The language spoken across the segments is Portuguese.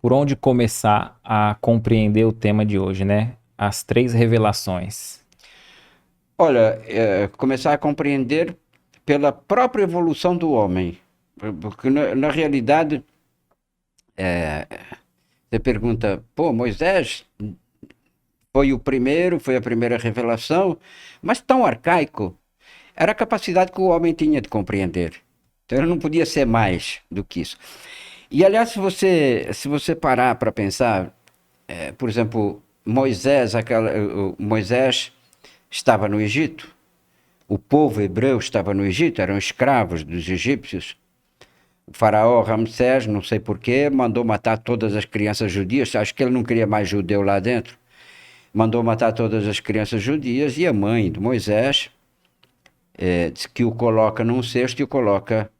por onde começar a compreender o tema de hoje, né? As três revelações. Olha, começar a compreender pela própria evolução do homem. Porque na realidade, você pergunta, pô, Moisés foi o primeiro, foi a primeira revelação, mas tão arcaico. Era a capacidade que o homem tinha de compreender. Então ele não podia ser mais do que isso. E aliás, se você parar para pensar, por exemplo, Moisés estava no Egito, o povo hebreu estava no Egito, eram escravos dos egípcios. O faraó Ramsés, não sei porquê, mandou matar todas as crianças judias. Acho que ele não queria mais judeu lá dentro. Mandou matar todas as crianças judias e a mãe de Moisés disse que o coloca num cesto e o coloca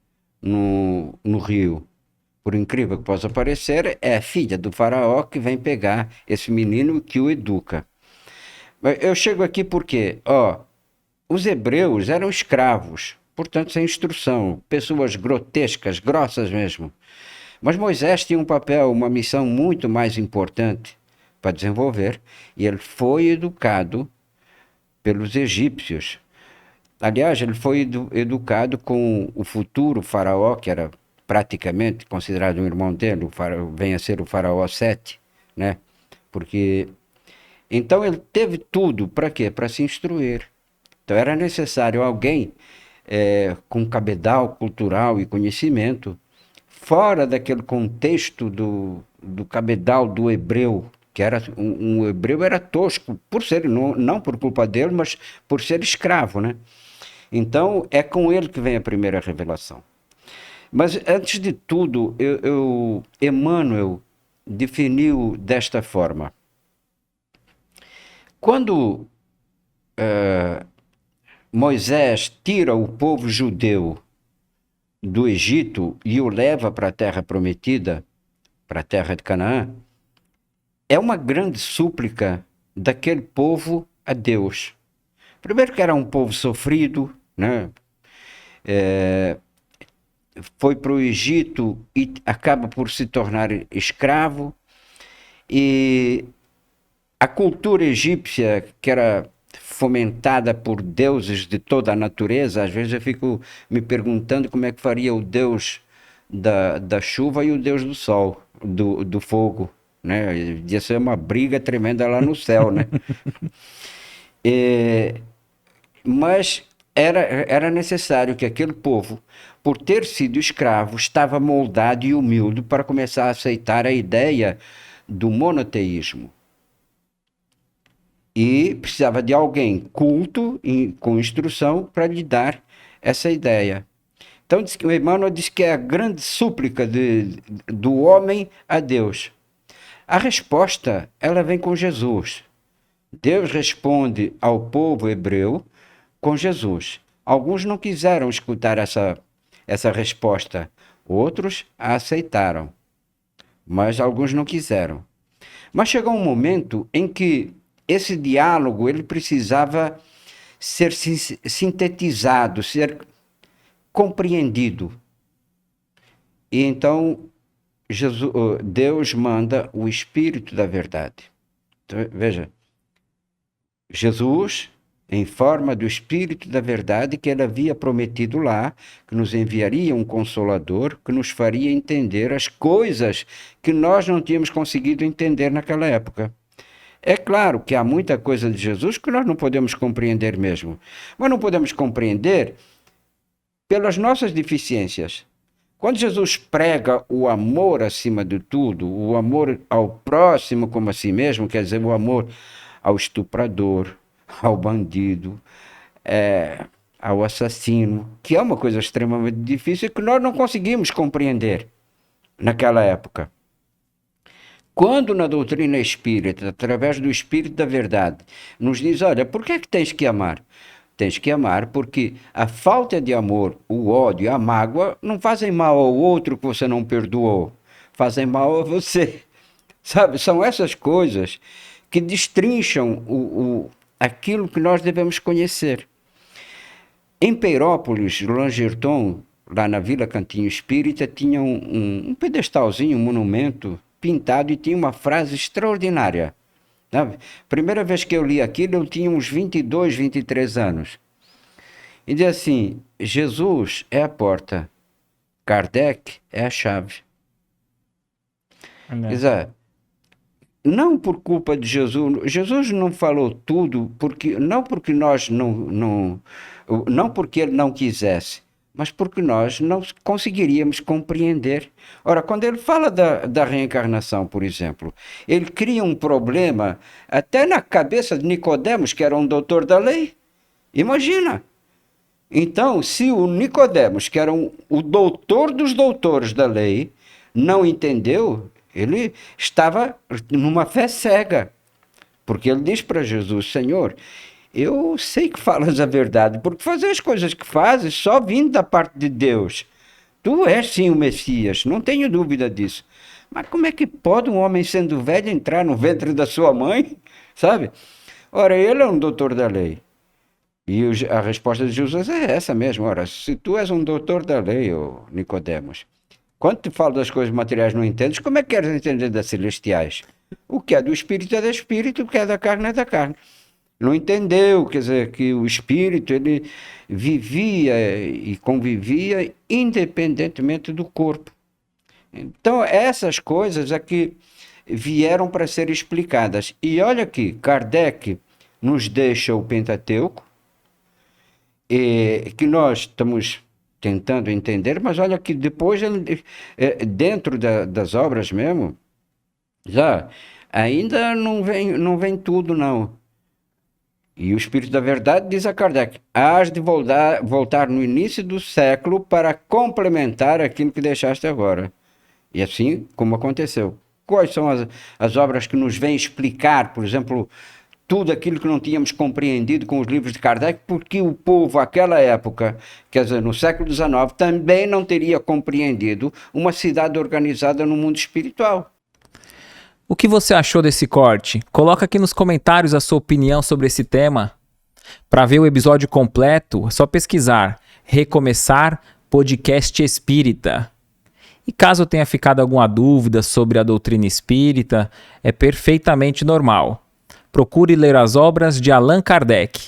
no rio. Por incrível que possa parecer, é a filha do faraó que vem pegar esse menino que o educa. Mas eu chego aqui porque, os hebreus eram escravos, portanto sem instrução, pessoas grotescas, grossas mesmo. Mas Moisés tinha um papel, uma missão muito mais importante para desenvolver, e ele foi educado pelos egípcios. Aliás, ele foi educado com o futuro faraó, que era praticamente considerado um irmão dele, vem a ser o faraó Sete, né? Porque então ele teve tudo para quê? Para se instruir. Então era necessário alguém com cabedal cultural e conhecimento, fora daquele contexto do cabedal do hebreu, que era um hebreu era tosco, por ser, não por culpa dele, mas por ser escravo, né? Então é com ele que vem a primeira revelação. Mas antes de tudo, Emmanuel definiu desta forma: quando Moisés tira o povo judeu do Egito e o leva para a terra prometida, para a terra de Canaã, é uma grande súplica daquele povo a Deus. Primeiro que era um povo sofrido, né? Foi para o Egito e acaba por se tornar escravo. E a cultura egípcia, que era fomentada por deuses de toda a natureza, às vezes eu fico me perguntando como é que faria o deus da chuva e o deus do sol, do fogo, né? Ia ser uma briga tremenda lá no céu, né? E, mas era necessário que aquele povo, por ter sido escravo, estava moldado e humilde para começar a aceitar a ideia do monoteísmo. E precisava de alguém culto e com instrução para lhe dar essa ideia. Então o Emmanuel diz que é a grande súplica do homem a Deus. A resposta, ela vem com Jesus. Deus responde ao povo hebreu com Jesus. Alguns não quiseram escutar essa resposta, outros a aceitaram, mas alguns não quiseram. Mas chegou um momento em que esse diálogo ele precisava ser sintetizado, ser compreendido. E então Deus manda o Espírito da Verdade. Então, veja, Jesus, em forma do Espírito da Verdade, que ele havia prometido lá, que nos enviaria um Consolador, que nos faria entender as coisas que nós não tínhamos conseguido entender naquela época. É claro que há muita coisa de Jesus que nós não podemos compreender mesmo, mas não podemos compreender pelas nossas deficiências. Quando Jesus prega o amor acima de tudo, o amor ao próximo como a si mesmo, quer dizer, o amor ao estuprador, ao bandido, ao assassino, que é uma coisa extremamente difícil que nós não conseguimos compreender naquela época. Quando na doutrina espírita, através do Espírito da Verdade, nos diz, olha, por que é que tens que amar? Tens que amar porque a falta de amor, o ódio, a mágoa não fazem mal ao outro que você não perdoou, fazem mal a você. Sabe, são essas coisas que destrincham aquilo que nós devemos conhecer. Em Peirópolis, Langerton, lá na Vila Cantinho Espírita, tinha um pedestalzinho, um monumento pintado e tinha uma frase extraordinária. Sabe? Primeira vez que eu li aquilo, eu tinha uns 22, 23 anos. E diz assim: Jesus é a porta, Kardec é a chave. Quer dizer, não por culpa de Jesus, Jesus não falou tudo, não porque nós não porque ele não quisesse, mas porque nós não conseguiríamos compreender. Ora, quando ele fala da reencarnação, por exemplo, ele cria um problema até na cabeça de Nicodemos, que era um doutor da lei. Imagina! Então, se o Nicodemos, que era o doutor dos doutores da lei, não entendeu, ele estava numa fé cega. Porque ele diz para Jesus: Senhor, eu sei que falas a verdade, porque fazer as coisas que fazes só vindo da parte de Deus. Tu és sim o Messias, não tenho dúvida disso. Mas como é que pode um homem sendo velho entrar no ventre da sua mãe? Sabe? Ora, ele é um doutor da lei. E a resposta de Jesus é essa mesmo. Ora, se tu és um doutor da lei, ô Nicodemos, quando te falo das coisas materiais não entendes, como é que queres entender das celestiais? O que é do espírito é do espírito, o que é da carne é da carne. Não entendeu, quer dizer, que o espírito ele vivia e convivia independentemente do corpo. Então, essas coisas é que vieram para ser explicadas. E olha aqui, Kardec nos deixa o Pentateuco, que nós estamos tentando entender, mas olha que depois, dentro das obras mesmo, já ainda não vem tudo, não. E o Espírito da Verdade diz a Kardec: hás de voltar no início do século para complementar aquilo que deixaste agora. E assim como aconteceu. Quais são as obras que nos vêm explicar, por exemplo, tudo aquilo que não tínhamos compreendido com os livros de Kardec, porque o povo, àquela época, quer dizer, no século XIX, também não teria compreendido uma cidade organizada no mundo espiritual. O que você achou desse corte? Coloca aqui nos comentários a sua opinião sobre esse tema. Para ver o episódio completo, é só pesquisar Recomeçar Podcast Espírita. E caso tenha ficado alguma dúvida sobre a doutrina espírita, é perfeitamente normal. Procure ler as obras de Allan Kardec.